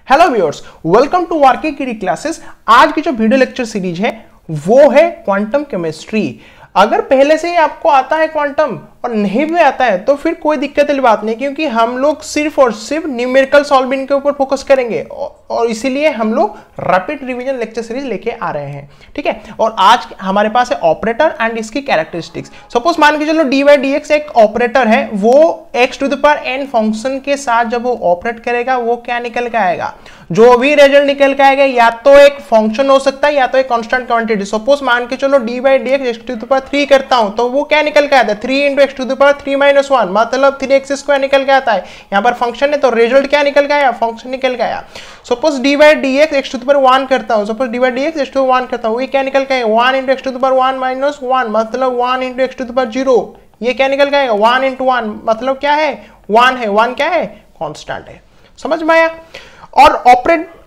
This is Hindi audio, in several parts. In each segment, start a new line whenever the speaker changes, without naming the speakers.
Hello viewers, welcome to RK की क्लासेस। आज की जो वीडियो लेक्चर सीरीज है वो है क्वांटम केमिस्ट्री। अगर पहले से ही आपको आता है क्वांटम और नहीं भी आता है तो फिर कोई दिक्कत वाली बात नहीं, क्योंकि हम लोग सिर्फ और सिर्फ न्यूमेरिकल सॉल्विंग के ऊपर फोकस करेंगे और इसीलिए हम लोग रैपिड रिवीजन लेक्चर सीरीज लेके आ रहे हैं। ठीक है, और आज हमारे पास है ऑपरेटर एंड इसकी कैरेक्टरिस्टिक्स। सपोज मान के चलो डी बाई डी एक्स एक ऑपरेटर है, वो X to the power N function के साथ जब वो ऑपरेट करेगा वो क्या निकल के आएगा, जो भी रिजल्ट निकल के आएगा या तो एक फंक्शन हो सकता है या तो एक कांस्टेंट क्वांटिटी। सपोज मान के चलो D by D X X to the power 3 करता हूं तो वो क्या निकल के आता है 3 into X to the power 3 minus 1, मतलब 3x स्क्वायर निकल के आता है। यहाँ पर फंक्शन है तो रिजल्ट क्या निकल के आया, फंक्शन निकल के आया। Suppose D by D X X to the power 1 करता हूं, suppose D by D X X to 1 करता हूं, ये क्या निकल के आएगा 1 into X to the power 1 minus 1, मतलब 1 into X to the power 0। ये क्या निकल के आएगा 1 इंटू 1, मतलब क्या है 1 है, 1 क्या है कांस्टेंट है। समझ में आया। और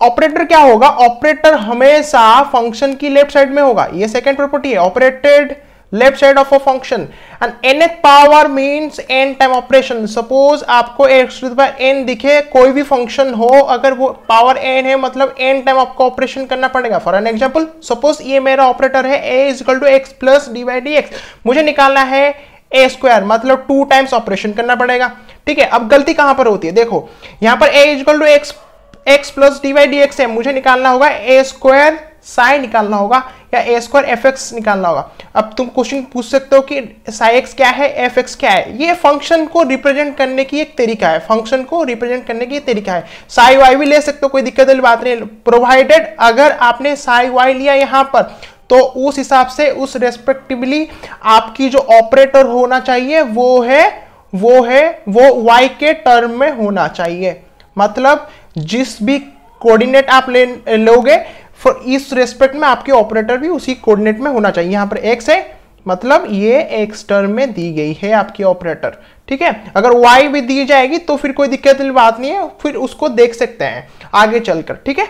ऑपरेटर क्या होगा, ऑपरेटर हमेशा फंक्शन की लेफ्ट साइड में होगा। ये सेकंड प्रॉपर्टी है, operated left side of a function and nth power means n time operation. Suppose आपको x to the power n दिखे, कोई भी फंक्शन हो, अगर वो पावर n है मतलब n टाइम आपको ऑपरेशन करना पड़ेगा। फॉर एन एग्जांपल, सपोज ये मेरा ऑपरेटर है a is equal to x plus D by D X, मुझे निकालना है a स्क्वायर, मतलब 2 टाइम्स ऑपरेशन करना पड़ेगा। ठीक है, अब गलती कहां पर होती है, देखो यहां पर a is equal to x plus D by D X है, मुझे निकालना होगा a स्क्वायर साई निकालना होगा या a स्क्वायर एफ एक्स निकालना होगा। अब तुम क्वेश्चन पूछ सकते हो कि साई एक्स क्या है, एफ एक्स क्या है। ये फंक्शन को रिप्रेजेंट करने की एक तरीका है, फंक्शन को रिप्रेजेंट करने की तरीका है। साई वाई भी ले सकते हो, कोई दिक्कत वाली बात नहीं, प्रोवाइडेड अगर आपने साई वाई लिया यहां पर तो उस हिसाब से उस रेस्पेक्टिवली आपकी जो ऑपरेटर होना चाहिए वो वाई के टर्म में होना चाहिए। मतलब जिस भी कोऑर्डिनेट आप लोगे फॉर इस रेस्पेक्ट में आपके ऑपरेटर भी उसी कोऑर्डिनेट में होना चाहिए। यहां पर x है मतलब ये x टर्म में दी गई है आपकी ऑपरेटर। ठीक है, अगर y भी दी जाएगी तो फिर कोई दिक्कत वाली बात नहीं है, फिर उसको देख सकते हैं आगे चलकर। ठीक है,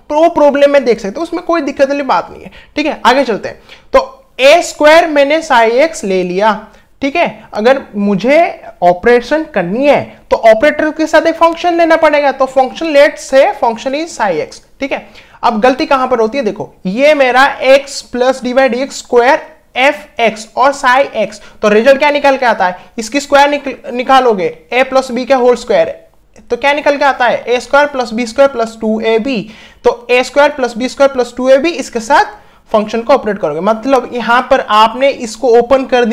तो प्रॉब्लम में देख सकते हो, उसमें कोई दिक्कत वाली बात नहीं है। ठीक है, आगे चलते हैं। तो a स्क्वायर मैंने साई एक्स ले लिया। ठीक है, अगर मुझे ऑपरेशन करनी है तो ऑपरेटर के साथ एक फंक्शन लेना पड़ेगा, तो फंक्शन लेट से फंक्शन इज साई एक्स। ठीक है, अब गलती कहां पर होती है, देखो ये मेरा x plus D by D X square F x और साई एक्स, तो रिजल्ट क्या निकल के आता है, इसकी स्क्वायर निकालोगे a प्लस बी का होल स्क्वायर, तो क्या निकल के आता है a square plus B square plus 2ab, तो a square plus B square plus 2ab, इसके साथ फंक्शन को ऑपरेट करोगे। मतलब यहां पर आपने इसको ओपन कर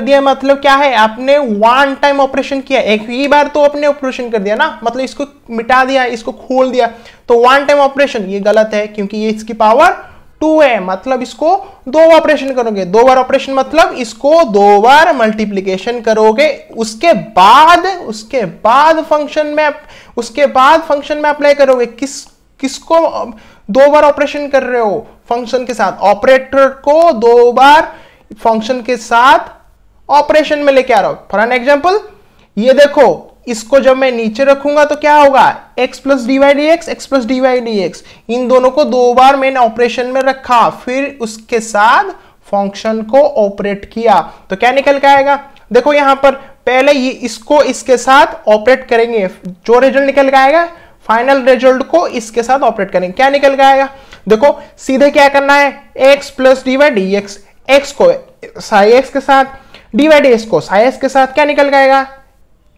दिया मतलब क्या है, आपने 1 टाइम ऑपरेशन किया, एक ही बार तो आपने ऑपरेशन कर दिया ना, मतलब इसको मिटा दिया, इसको खोल दिया, तो 1 टाइम ऑपरेशन। ये गलत है क्योंकि ये इसकी पावर 2 है, मतलब इसको 2 ऑपरेशन करोगे। 2 बार ऑपरेशन मतलब इसको 2 बार मल्टीप्लीकेशन करोगे, उसके बाद फंक्शन में अप्लाई करोगे। किसको 2 बार ऑपरेशन कर रहे हो, फंक्शन के साथ, ऑपरेटर को 2 बार फंक्शन के साथ ऑपरेशन में लेके आ रहा हूं। फॉर एन एग्जांपल, ये देखो इसको जब मैं नीचे रखूंगा तो क्या होगा, x plus D by D X, X plus D by D X, इन दोनों को 2 बार मैंने ऑपरेशन में रखा, फिर उसके साथ फंक्शन को ऑपरेट किया, तो क्या निकल के आएगा, देखो यहां पर पहले ये इसको इसके साथ ऑपरेट करेंगे, जो रिजल्ट निकल के आएगा फाइनल रिजल्ट को इसके साथ ऑपरेट करेंगे, क्या निकल के आएगा, देखो सीधे क्या करना है, x plus D by D x, x को साई एक्स के साथ, डी बाई डी एक्स को साई एक्स के साथ, क्या निकल के आएगा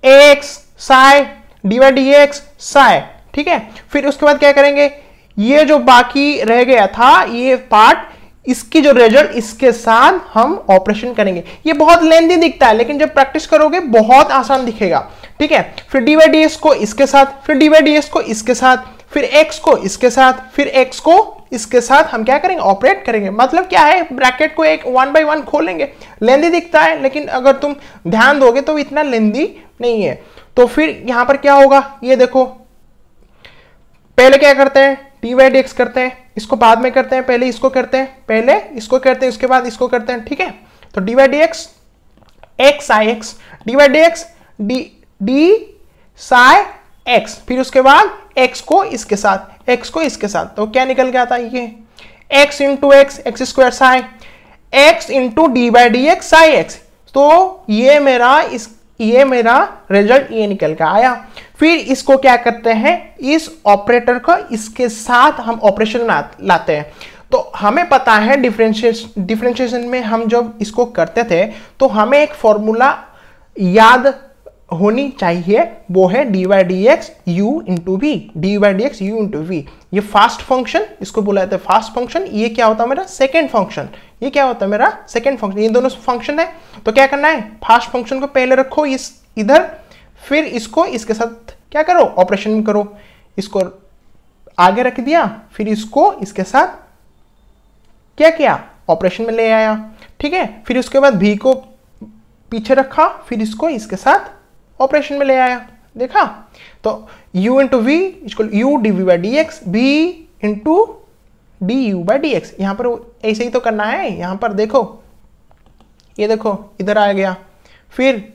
x Sai D by D x Sai. ठीक है, फिर उसके बाद क्या करेंगे, ये जो बाकी रह गया था ये पार्ट, इसकी जो रिजल्ट इसके साथ हम ऑपरेशन करेंगे। ये बहुत लेंथी दिखता है लेकिन जब प्रैक्टिस करोगे बहुत आसान दिखेगा। ठीक है, फिर डी बाई डी एक्स को इसके साथ, फिर डी बाई डी एक्स को इसके साथ, फिर x को इसके साथ, फिर x को इसके साथ हम क्या करेंगे, ऑपरेट करेंगे। मतलब क्या है, ब्रैकेट को एक 1 बाई 1 खोलेंगे। लेंदी दिखता है लेकिन अगर तुम ध्यान दोगे तो इतना लेंदी नहीं है। तो फिर यहां पर क्या होगा, ये देखो पहले क्या करते हैं, डी बाई डी एक्स करते हैं, इसको बाद में करते हैं, पहले इसको करते हैं, उसके बाद इसको करते हैं। ठीक है, तो D by D X x Sai x, D by D X D Sai x, फिर उसके बाद x को इसके साथ, तो क्या निकल के आता है, ये x into x, x square Sai, x into D by D x Sai x, तो ये मेरा इस ये मेरा रिजल्ट ये निकल के आया। फिर इसको क्या करते हैं, इस ऑपरेटर को इसके साथ हम ऑपरेशन लाते हैं। तो हमें पता है डिफरेंशिएशन में हम जब इसको करते थे तो हमें एक फॉर्मूला याद होनी चाहिए, वो है dy dx u into V, dy dx u into V. ये फास्ट फंक्शन, इसको बोला जाता है फास्ट फंक्शन। ये क्या होता है मेरा सेकेंड फंक्शन, ये क्या होता है मेरा सेकेंड फंक्शन। ये दोनों फंक्शन है, तो क्या करना है, फास्ट फंक्शन को पहले रखो इस इधर, फिर इसको इसके साथ क्या करो, ऑपरेशन करो। इसको आगे रख दिया, फिर इसको इसके साथ क्या किया, ऑपरेशन में ले आया। ठीक है, फिर उसके बाद v को पीछे रखा, फिर इसको इसके साथ ऑपरेशन में ले आया। देखा, तो u into V equal u dv by D X, v into D U by D X. यहां पर ऐसे ही तो करना है। यहां पर देखो, ये देखो इधर आ गया, फिर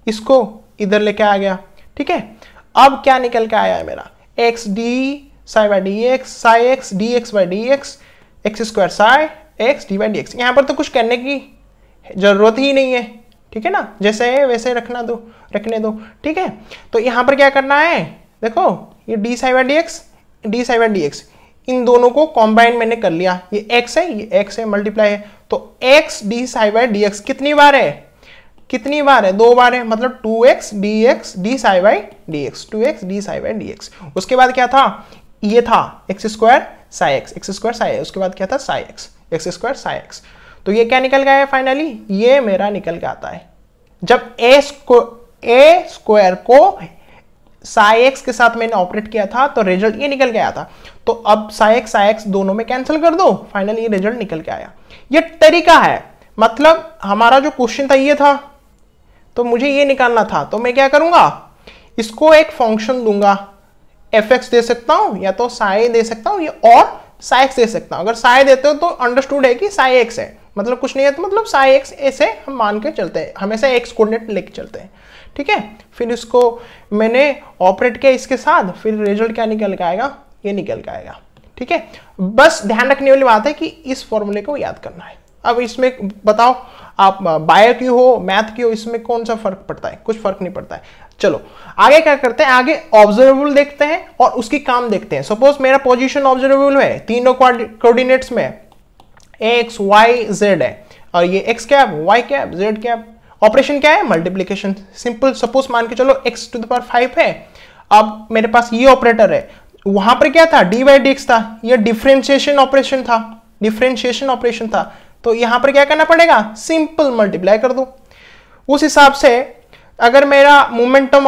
इसको इधर लेके आ गया। ठीक है, अब क्या निकल के आया है मेरा, x D psi by D x, Sai x D x by D X, x square Sai x D by D X. यहां पर तो कुछ करने की जरूरत ही नहीं है। ठीक है ना, जैसे है वैसे रखने दो। ठीक है, तो यहां पर क्या करना है, देखो ये D psi by D X, D psi by D X, इन दोनों को कॉम्बाइन मैंने कर लिया। ये x है, ये x है, मल्टीप्लाई है, तो x D psi by D x कितनी बार है, कितनी बार है, 2 बार है, मतलब 2x dx D psi by D x, 2x D psi by D x. उसके बाद क्या था, ये था x square Sai x, x square Sai, उसके बाद क्या था Sai x, x square Sai x. तो ये क्या निकल गया है फाइनली, ये मेरा निकल के आता है। जब ए स्क्वायर को साई एक्स के साथ मैंने ऑपरेट किया था तो रिजल्ट ये निकल के आया था। तो अब साई एक्स दोनों में कैंसिल कर दो, फाइनली ये रिजल्ट निकल के आया। ये तरीका है, मतलब हमारा जो क्वेश्चन था ये था, तो मुझे ये निकालना था, तो मैं क्या करूंगा, इसको एक फंक्शन दूंगा, एफ एक्स दे सकता हूं या तो साई दे सकता हूं, और साई एक्स दे सकता हूं। अगर साई देते हो तो अंडरस्टूड है कि साई एक्स है, मतलब कुछ नहीं है, तो मतलब साई एक्स ऐसे हम मान के चलते हैं, हमेशा एक्स कोऑर्डिनेट लेके चलते हैं। ठीक है, फिर इसको मैंने ऑपरेट किया इसके साथ, फिर रिजल्ट क्या निकल के आएगा, ये निकल के आएगा। ठीक है, बस ध्यान रखने वाली बात है कि इस फॉर्मूले को याद करना है। अब इसमें बताओ, आप बायो की हो, मैथ की हो, इसमें कौन सा फर्क पड़ता है, कुछ फर्क नहीं पड़ता है। चलो आगे क्या करते हैं, आगे ऑब्जर्वेबल देखते हैं और उसकी काम देखते हैं। सपोज मेरा पोजीशन ऑब्जर्वेबल है, तीनों कोऑर्डिनेट्स में एक्स वाई जेड है, और ये X cap, Y cap, Z cap. Operation क्या है, मल्टीप्लीकेशन, सिंपल। सपोज मान के चलो x टू द पावर 5 है, अब मेरे पास ये ऑपरेटर है, वहां पर क्या था, डी बाई डी एक्स था, ये डिफरेंशिएशन ऑपरेशन था, डिफरेंशिएशन ऑपरेशन था। तो यहां पर क्या करना पड़ेगा, सिंपल मल्टीप्लाई कर दो। उस हिसाब से अगर मेरा मोमेंटम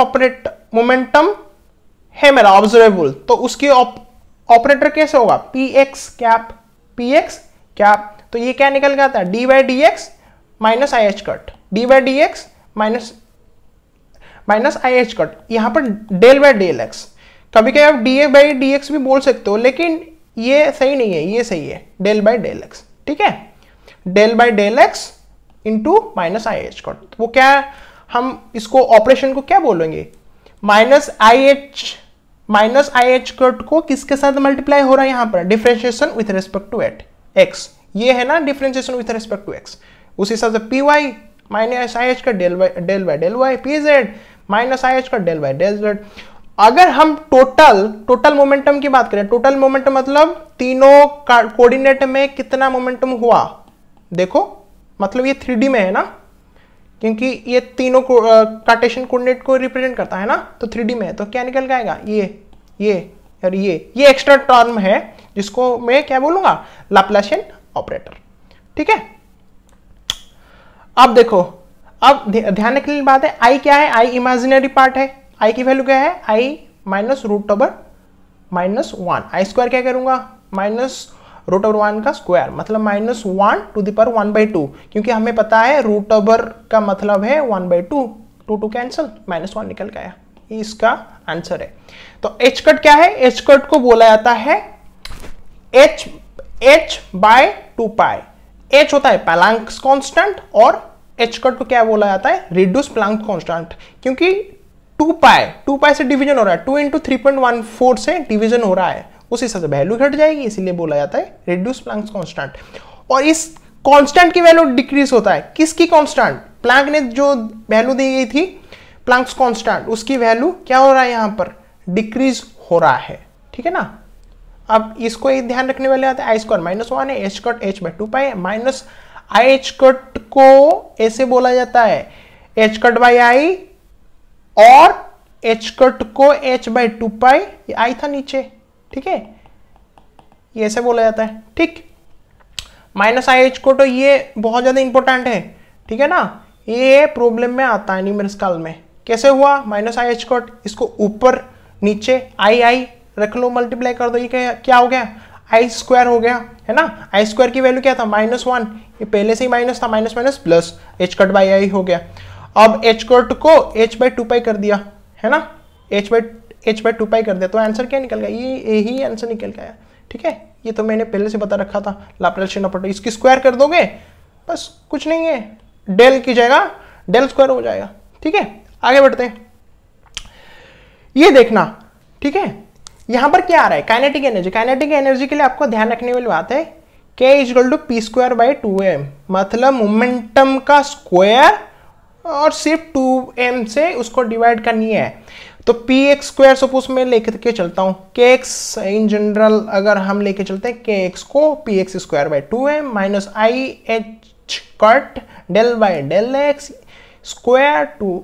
है मेरा ऑब्जर्वेबल, तो उसकी ऑपरेटर कैसे होगा, P x cap, P x cap. तो ये क्या निकल गया था, D by D x minus I H cut, D by D x minus I H cut. यहां पर डेल बाई डेल एक्स, कभी कभी आप D A by D X भी बोल सकते हो, लेकिन ये सही नहीं है, ये सही है, डेल बाई डेल एक्स। ठीक है, del by del X into minus I H cut. वो क्या है, हम इसको ऑपरेशन को क्या बोलेंगे, माइनस आई एच कट को किसके साथ मल्टीप्लाई हो रहा है, यहां पर differentiation with respect to X, ये है ना differentiation with respect to X. उस हिसाब से P Y minus I H का del by del Y, P Z minus I H का डेल बाई डेल जेड। अगर हम टोटल मोमेंटम की बात करें, टोटल मोमेंटम मतलब तीनों कोऑर्डिनेट में कितना मोमेंटम हुआ, देखो मतलब ये 3D में है ना, क्योंकि ये तीनों कार्टेशियन कोऑर्डिनेट को रिप्रेजेंट करता है ना, तो 3D में है। तो क्या निकल जाएगा, ये और ये एक्स्ट्रा टर्म है जिसको मैं क्या बोलूंगा, लाप्लासियन ऑपरेटर। ठीक है, अब देखो, अब ध्यान रखने की बात है, आई क्या है, आई इमेजिनरी पार्ट है, आई की वैल्यू क्या है, आई माइनस रूट ओवर माइनस 1, आई स्क्वायर क्या करूंगा, माइनस रूट ओवर 1 का स्क्वायर, मतलब माइनस 1 टू द पावर 1/2, क्योंकि हमें पता है रूट ओवर का मतलब है 1/2, 2 कैंसिल, माइनस 1 निकल गया, ये इसका आंसर है। तो एच कट क्या है, एच कट को बोला जाता है h बाय 2 पाई। h होता है प्लैंक्स कांस्टेंट और h कट को क्या बोला जाता है, रिड्यूस प्लैंक कांस्टेंट, क्योंकि 2 पाई से डिवीजन हो रहा है, 2 इंटू 3.14 से डिवीजन हो रहा है, उस हिसाब से वैल्यू घट जाएगी, इसीलिए बोला जाता है रिड्यूस प्लैंक कांस्टेंट। और इस कांस्टेंट की वैल्यू डिक्रीज होता है, किसकी कांस्टेंट, प्लैंक ने जो वैल्यू दी गई थी प्लैंक्स कांस्टेंट, उसकी वैल्यू क्या हो रहा है यहाँ पर, डिक्रीज हो रहा है, ठीक है ना। अब इसको एक ध्यान रखने वाले आते हैं, आई स्क्वायर -1 है, एच कट h बाई 2 है, माइनस आई एच कट को ऐसे बोला जाता है h कट बाई आई, और h कट को h बाई 2 ये आई था नीचे, ठीक है, ये ऐसे बोला जाता है, ठीक। माइनस आई एच कट, ये बहुत ज्यादा इंपॉर्टेंट है, ठीक है ना, ये प्रॉब्लम में आता है न्यूमेरिकल में। कैसे हुआ, माइनस आई एच कट, इसको ऊपर नीचे आई रख लो, मल्टीप्लाई कर दो, ये क्या हो गया, आई स्क्वायर हो गया, है ना। आई स्क्वायर की वैल्यू क्या था, -1, ये पहले से ही माइनस था, minus minus plus, H cut by आई हो गया। अब एच कट को h बाई 2 कर दिया, है ना, h बाई 2 कर दिया, तो आंसर क्या निकल गया, ये यही आंसर निकल गया, ठीक है। ये तो मैंने पहले से बता रखा था, लाप्लासियन ऑपरेटर, इसकी स्क्वायर कर दोगे, बस कुछ नहीं है, डेल की जगह डेल स्क्वायर हो जाएगा, ठीक है। आगे बढ़ते हैं, ये देखना, ठीक है, यहां पर क्या आ रहा है, काइनेटिक एनर्जी। काइनेटिक एनर्जी के लिए आपको ध्यान रखने वाली बात है, k equal to P square by 2m, मतलब मोमेंटम का स्क्वायर और सिर्फ 2m से उसको डिवाइड करनी है। तो पी एक्स स्क्वायर सपोज मैं लेके के चलता हूं, के एक्स इन जनरल अगर हम लेके चलते हैं के एक्स को P X square by 2m minus I H cut del by del X square 2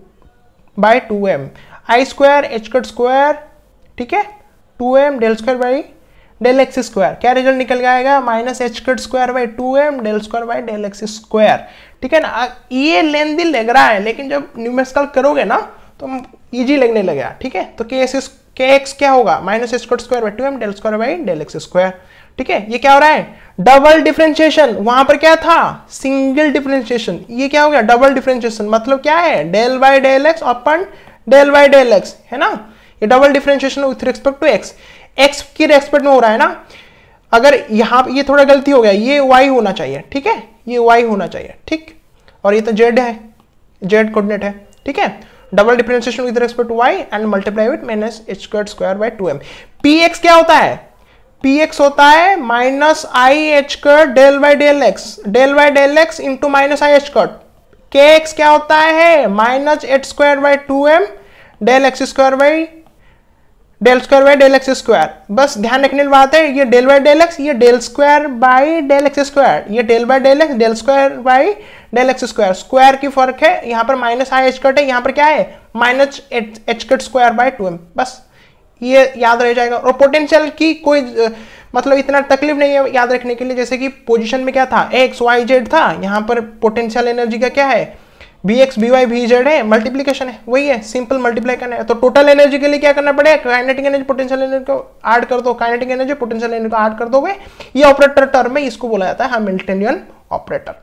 by 2m, I square H cut square, ठीक है, 2m del square by del X square, क्या रिजल्ट निकल जाएगा, minus H cut square by 2m del square by del X square, ठीक है ना। ये लेंदी लग रहा है, लेकिन जब न्यूमेरिकल करोगे ना तो इजी लगने लगेगा, ठीक है। तो के एक्स क्या होगा, minus H cut square by 2m del square by del X square, ठीक है। ये क्या हो रहा है, डबल डिफरेंशिएशन, वहां पर क्या था, सिंगल डिफरेंशिएशन, ये क्या हो गया, डबल डिफरेंशिएशन, मतलब क्या है, डेल बाई डेल एक्स अपन डेल बाई डेल एक्स, है ना। ये double differentiation with respect to X, X की रेस्पेक्ट में हो रहा है ना। अगर यहां ये थोड़ा गलती हो गया, ये y होना चाहिए, ठीक है, ये y होना चाहिए, ठीक, और ये तो z है, z कोऑर्डिनेट है, ठीक है। Double differentiation with respect to y and multiply with minus H square square by 2m। px क्या होता है, px होता है minus I H cut del by del X into minus I H cut. kx क्या होता है, minus H square by 2m del X square by del X square. बस ध्यान रखने की बात है, ये डेल बाई डेल एक्स, ये del square by del X square, ये del by del X del square by del X square, square की फर्क है, यहाँ पर माइनस आई एच कट है, यहाँ पर क्या है minus H cut square by 2m, बस ये याद रह जाएगा। और पोटेंशियल की कोई मतलब इतना तकलीफ नहीं है याद रखने के लिए, जैसे कि पोजीशन में क्या था, एक्स वाई जेड था, यहाँ पर पोटेंशियल एनर्जी का क्या है, B X B Y B Z है, मल्टीप्लीकेशन है, वही है, सिंपल मल्टीप्लाई करना है। तो टोटल एनर्जी के लिए क्या करना पड़ेगा, काइनेटिक एनर्जी पोटेंशियल एनर्जी को ऐड कर दो, काइनेटिक एनर्जी पोटेंशियल एनर्जी को ऐड कर दोगे, ये ऑपरेटर टर्म है, इसको बोला जाता है हैमिल्टनियन ऑपरेटर।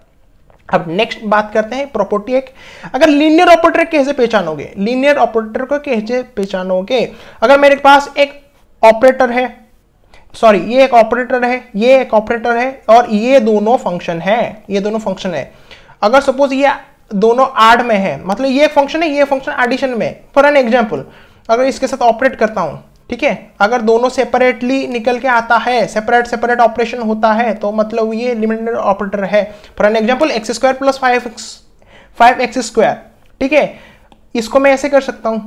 अब नेक्स्ट बात करते हैं प्रॉपर्टी एक, अगर लीनियर ऑपरेटर कैसे पहचानोगे, लीनियर ऑपरेटर को कैसे पहचानोगे, अगर मेरे पास एक ऑपरेटर है, सॉरी ये एक ऑपरेटर है, ये एक ऑपरेटर है, और ये दोनों फंक्शन है, ये दोनों फंक्शन है। अगर सपोज ये दोनों ऐड में है, मतलब ये फंक्शन है, ये फंक्शन एडिशन में, फॉर एन एग्जांपल अगर इसके साथ ऑपरेट करता हूं, ठीक है, अगर दोनों सेपरेटली निकल के आता है, सेपरेट ऑपरेशन होता है, तो मतलब ये लीनियर ऑपरेटर है। For an example x square plus 5x square, ठीक है, इसको मैं ऐसे कर सकता हूं,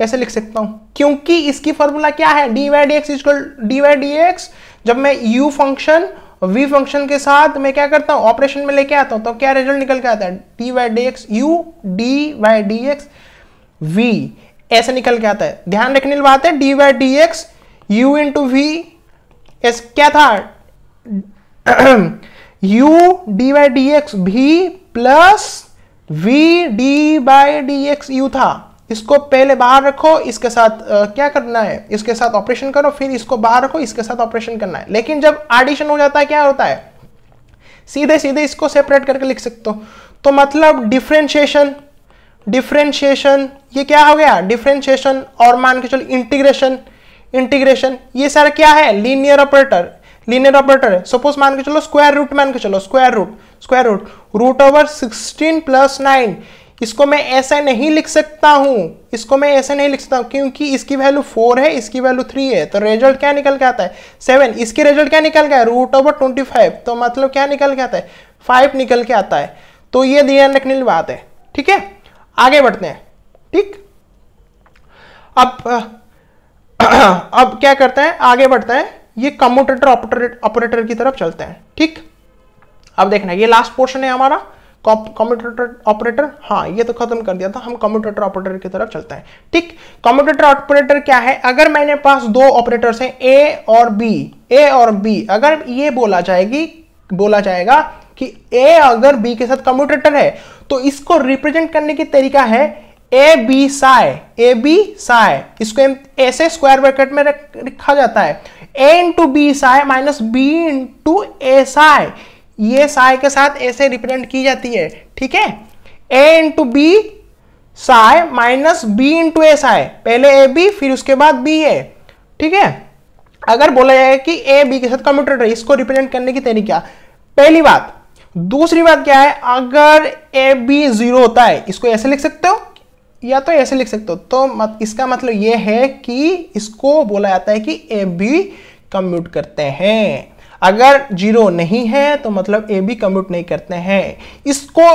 ऐसे लिख सकता हूं, क्योंकि इसकी फॉर्मूला क्या है, dy dx equal dy dx। जब मैं u फंक्शन v फंक्शन के साथ मैं क्या करता हूं, ऑपरेशन में लेके आता हूं, तो क्या रिजल्ट निकल के आता है, dy dx u dy dx v, ऐसे निकल के आता है। ध्यान रखने की बात है, dy dx u into v क्या था u dy dx v plus v d by dx u था। इसको पहले बाहर रखो, इसके साथ क्या करना है, इसके साथ ऑपरेशन करो, फिर इसको बाहर रखो, इसके साथ ऑपरेशन करना है। लेकिन जब एडिशन हो जाता है क्या होता है, सीधे सीधे इसको सेपरेट करके लिख सकते हो। तो मतलब डिफरेंशिएशन ये क्या हो गया, डिफरेंशिएशन, और मान के चलो इंटीग्रेशन ये सारा क्या है, लीनियर ऑपरेटर है। सपोज मान के चलो square root root over 16 plus 9, इसको मैं ऐसा नहीं लिख सकता हूं, क्योंकि इसकी वैल्यू 4 है, इसकी वैल्यू 3 है, तो रिजल्ट क्या निकल के आता है 7। इसकी रिजल्ट क्या निकल गया, रूट ओवर 25, तो मतलब क्या निकल के आता है 5 निकल के आता है। तो ये ध्यान रखने की बात है, ठीक है। आगे बढ़ते हैं, ठीक, अब क्या करते हैं, आगे बढ़ते हैं, ये कम्यूटेटर ऑपरेटर की तरफ चलते हैं। ठीक, अब देखना ये लास्ट पोर्शन है हमारा कम्यूटेटर ऑपरेटर। हाँ ये तो खत्म कर दिया था, हम कम्यूटेटर ऑपरेटर की तरफ चलते हैं। ठीक, कम्यूटेटर ऑपरेटर क्या है, अगर मैंने पास दो ऑपरेटर्स हैं ए और बी, अगर ये बोला जाएगा कि ए अगर बी के साथ कम्यूटेटर है तो इसको रिप्रेजेंट करने की तरीका है ए बी साई, इसको ऐसे स्क्वायर ब्रैकेट में रखा जाता है, A into B psi minus B into A psi, ये साई के साथ ऐसे रिप्रेजेंट की जाती है। ठीक है, A into B psi minus B into A psi, पहले ए बी फिर उसके बाद बी ए। ठीक है, अगर बोला जाए कि ए बी के साथ कम्यूटेटर है, इसको रिप्रेजेंट करने की तरीका, पहली बात। दूसरी बात क्या है, अगर ए बी 0 होता है, इसको ऐसे लिख सकते हो या तो ऐसे लिख सकते हो, तो इसका मतलब यह है कि इसको बोला जाता है कि ए बी कम्यूट करते हैं। अगर 0 नहीं है तो मतलब ए बी कम्यूट नहीं करते हैं। इसको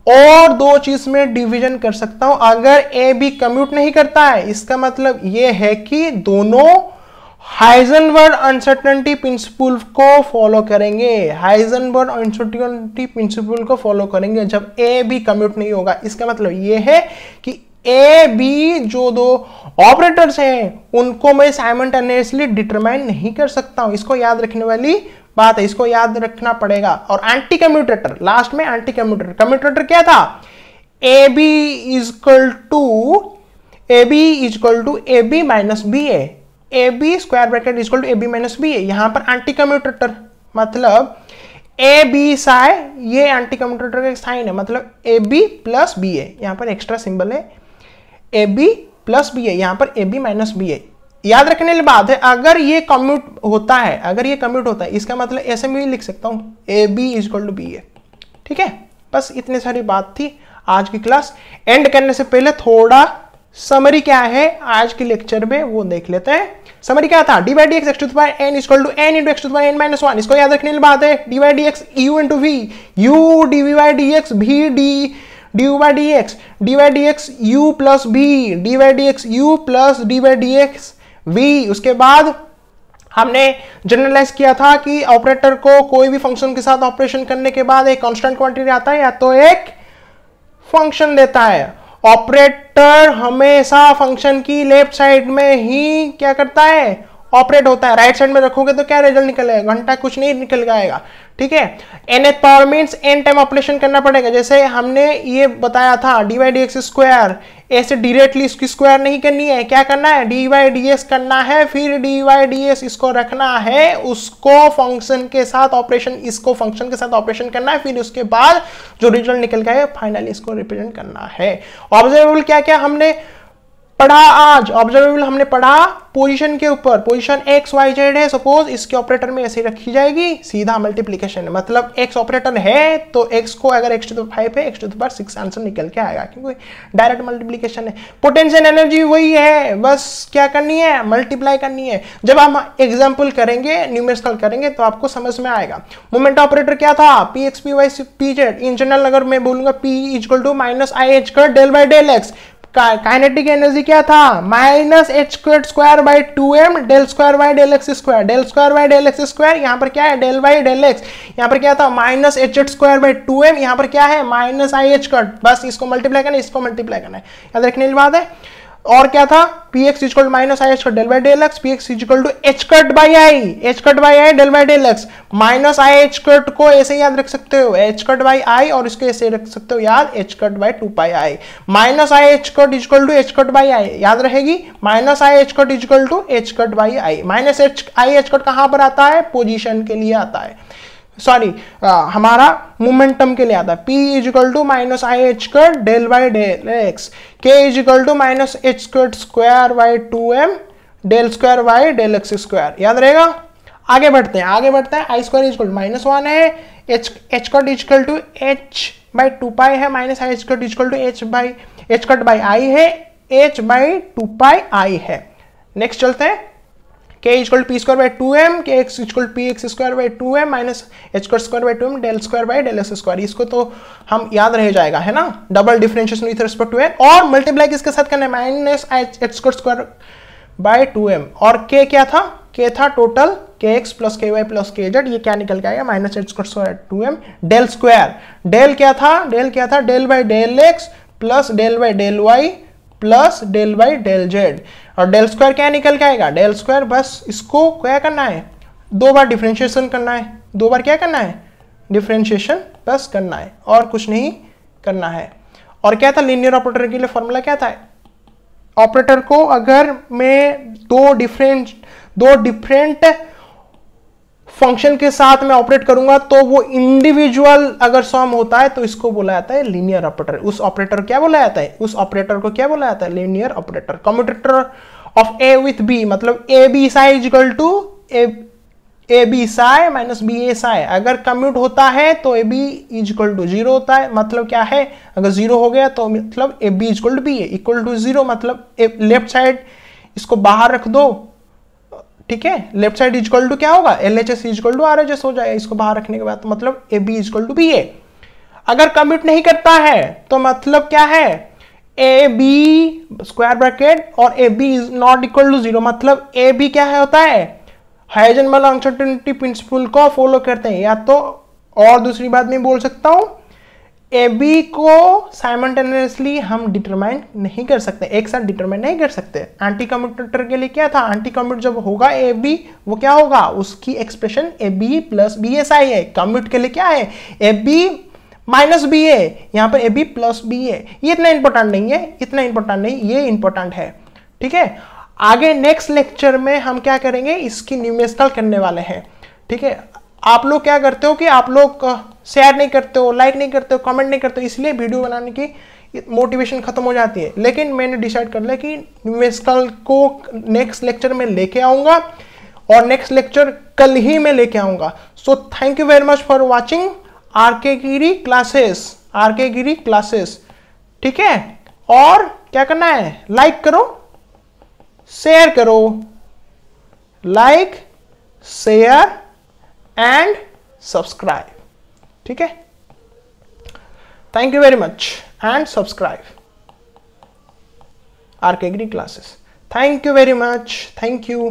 और दो चीज में डिवीजन कर सकता हूं, अगर ए बी कम्यूट नहीं करता है इसका मतलब यह है कि दोनों हाइजेनबर्ग अनसर्टेनिटी प्रिंसिपल को फॉलो करेंगे, हाइजेनबर्ग अनसर्टेनिटी प्रिंसिपल को फॉलो करेंगे जब ए बी कम्यूट नहीं होगा। इसका मतलब यह है कि ए बी जो दो ऑपरेटर्स हैं उनको मैं साइमल्टेनियसली डिटरमाइन नहीं कर सकता हूं। इसको याद रखने वाली बात है, इसको याद रखना पड़ेगा। और एंटी कम्यूटेटर, लास्ट में एंटी कम्यूटेटर, कम्यूटेटर क्या था, A B equal to A B minus B A B square bracket equal to A B minus B A. यहां पर एंटी कम्यूटेटर मतलब ए बी साई, ये एंटी कम्यूटेटर का साइन है, मतलब A B plus B A, यहां पर एक्स्ट्रा सिंबल है A B plus B A, यहां पर ए बी माइनस बी ए। याद रखने वाली बात है, अगर ये कम्यूट होता है, इसका मतलब ऐसे में भी लिख सकता हूं A B equal to B A. ठीक है, बस इतनी सारी बात थी। आज की क्लास एंड करने से पहले थोड़ा समरी क्या है आज के लेक्चर में वो देख लेते हैं। समरी क्या था, D by D X X to the power N equal to N into X to the power N minus 1। इसको याद रखने वाली बात है, D by D X U into V, U D V by D X भी D U by D X, D by D X U plus V, D by D X U plus D by D X V. उसके बाद हमने जनरलाइज किया था कि ऑपरेटर को कोई भी फंक्शन के साथ ऑपरेशन करने के बाद एक कांस्टेंट क्वांटिटी आता है या तो एक फंक्शन देता है। ऑपरेटर हमेशा फंक्शन की लेफ्ट साइड में ही क्या करता है, ऑपरेट होता है। राइट साइड में रखोगे तो क्या रिजल्ट निकलेगा, घंटा कुछ नहीं निकल आएगा। ठीक है, nth power means n time operation करना पड़ेगा। जैसे हमने ये बताया था D Y D X square, ऐसे डायरेक्टली इसकी स्क्वायर नहीं करनी है, क्या करना है, डी वाई डी एक्स करना है, फिर डी वाई डी एक्स इसको रखना है, उसको फंक्शन के साथ ऑपरेशन, इसको फंक्शन के साथ ऑपरेशन करना है, फिर उसके बाद जो रिजल्ट निकल गया फाइनली इसको रिप्रेजेंट करना है। ऑब्जर्वेबल क्या क्या हमने पढ़ा आज, ऑब्जर्वेबल हमने पढ़ा पोजीशन के ऊपर, पोजीशन एक्स वाई जेड है, सपोज इसके ऑपरेटर में ऐसे रखी जाएगी, सीधा मल्टीप्लीकेशन है, मतलब एक्स ऑपरेटर है तो एक्स को अगर एक्स टू द 5 है, X to the power 6 answer निकल के आएगा क्योंकि डायरेक्ट मल्टीप्लीकेशन है। पोटेंशियल एनर्जी वही है, बस क्या करनी है, मल्टीप्लाई करनी है। जब हम एग्जाम्पल करेंगे, न्यूमेरिकल करेंगे तो आपको समझ में आएगा। मोमेंट ऑपरेटर क्या था, P X P Y P Z, in general अगर मैं बोलूंगा P equal to minus I H कर del by del X. Kinetic energy क्या था, minus H square by 2m del square by del X square, del square by del X square, यहाँ पर क्या है डेल बाई डेल एक्स, यहाँ पर क्या था minus H square by 2m, यहाँ पर क्या है माइनस आई एच कट, बस इसको मल्टीप्लाई करना है, इसको मल्टीप्लाई करना है, याद रखने की बात है। और क्या था, P X equal to minus I H cut del by del X, P X equal to H cut by I del by del X, minus I H cut को ऐसे याद रख सकते हो एच कट बाई आई, और इसको ऐसे रख सकते हो याद H cut by 2 pi I, minus I H cut equal to H cut by I, याद रहेगी minus I H cut equal to H cut by I. Minus I H cut कहां पर आता है, पोजीशन के लिए आता है, सॉरी हमारा मोमेंटम के लिए आता है। P is equal to minus I H cut del by del X, K is equal to minus H cut square by 2m del square by del X square, याद रहेगा। आगे बढ़ते हैं, I square is equal to minus 1 है, H cut is equal to H by 2 pi है, minus I H cut is equal to H cut by I है, एच बाई 2 पाई आई है। नेक्स्ट चलते हैं, k equal P square by 2m, K X equal P X square by 2m minus H square by 2m del square by del X square. इसको तो हम याद रह जाएगा, है ना, double differentiation with respect to n और मल्टीप्लाई किसके साथ करना है, minus H square by 2m और k क्या था, k था total kx plus ky plus kz, ये क्या निकल के आएगा minus H square 2m del square, del क्या था del by del x plus del by del y plus del by del z और डेल स्क्वायर क्या निकल के आएगा, डेल स्क्वायर, बस इसको क्या करना है, दो बार डिफरेंशिएशन करना है, दो बार क्या करना है, डिफरेंशिएशन बस करना है और कुछ नहीं करना है। और क्या था लीनियर ऑपरेटर के लिए फॉर्मूला क्या था, ऑपरेटर को अगर मैं दो डिफरेंट फंक्शन के साथ में ऑपरेट करूंगा तो वो इंडिविजुअल अगर सम होता है तो इसको बोला जाता है लीनियर ऑपरेटर। उस ऑपरेटर क्या बोला जाता है, उस ऑपरेटर को क्या बोला जाता है, linear operator. Commutator of A with B, मतलब A B psi equal to A B psi minus B A psi. अगर कम्यूट होता है तो ए बी इक्वल टू 0 होता है, मतलब क्या है, अगर 0 हो गया तो मतलब A B equal to B A equal to 0, मतलब लेफ्ट साइड इसको बाहर रख दो, ठीक है, लेफ्ट साइड इक्वल टू क्या होगा, L H S equal to R H S हो जाएगा इसको बाहर रखने के बाद, तो मतलब A B equal to B A. अगर कम्यूट नहीं करता है तो मतलब क्या है, ए बी स्क्वायर ब्रैकेट और A B is not equal to 0, मतलब ए बी क्या है होता है, हाइजेनबर्ग अनसर्टेनिटी प्रिंसिपल को फॉलो करते हैं। या तो और दूसरी बात मैं बोल सकता हूं, ए बी को साइमल्टेनियसली हम डिटरमाइन नहीं कर सकते, एक साथ डिटरमाइन नहीं कर सकते। एंटी कम्यूटेटर के लिए क्या था, एंटी कम्यूट जब होगा ए बी, वो क्या होगा, उसकी expression A B plus B S I है। कम्यूट के लिए क्या है, A B minus B A, यहां पर A B plus B A. ये इतना इंपॉर्टेंट नहीं है, इतना इंपॉर्टेंट नहीं, ये इंपॉर्टेंट है, ठीक है। आगे नेक्स्ट लेक्चर में हम क्या करेंगे, इसकी न्यूमेरिकल करने वाले हैं, ठीक है। आप लोग क्या करते हो कि आप लोग शेयर नहीं करते हो, लाइक नहीं करते हो, कमेंट नहीं करते हो, इसलिए वीडियो बनाने की मोटिवेशन खत्म हो जाती है। लेकिन मैंने डिसाइड कर लिया कि न्यूमेरिकल को नेक्स्ट लेक्चर में लेके आऊंगा और नेक्स्ट लेक्चर कल ही मैं लेके आऊंगा। So thank you very much for watching RK Giri classes, ठीक है। और क्या करना है, लाइक करो, शेयर करो, लाइक शेयर एंड सब्सक्राइब, ठीक है। Thank you very much and subscribe RK Giri classes. Thank you very much, thank you.